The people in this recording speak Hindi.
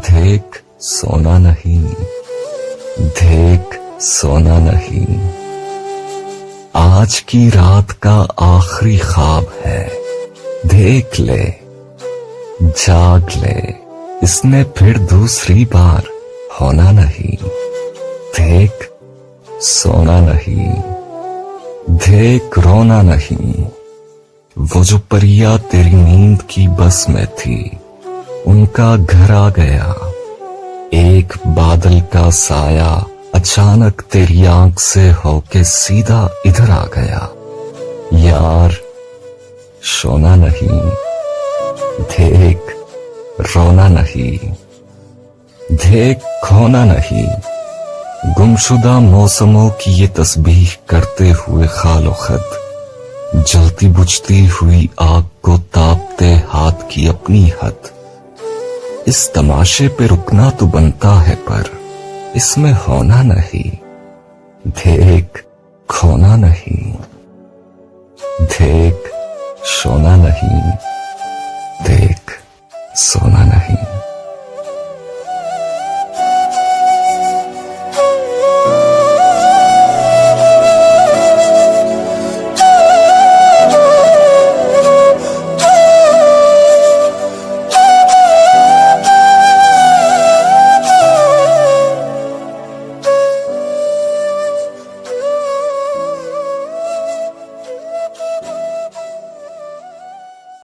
देख सोना नहीं, देख सोना नहीं, आज की रात का आखिरी ख्वाब है, देख ले, जाग ले, इसने फिर दूसरी बार होना नहीं, देख सोना नहीं, देख रोना नहीं। वो जो परिया तेरी नींद की बस में थी, उनका घर आ गया। एक बादल का साया अचानक तेरी आंख से होके सीधा इधर आ गया। यार सोना नहीं, देख रोना नहीं, देख खोना नहीं। गुमशुदा मौसमों की ये तस्बीह करते हुए खालो खत, जलती बुझती हुई आग को तापते हाथ की अपनी हद। इस तमाशे पे रुकना तो बनता है पर इसमें होना नहीं, देख खोना नहीं, देख सोना नहीं, देख सोना नहीं।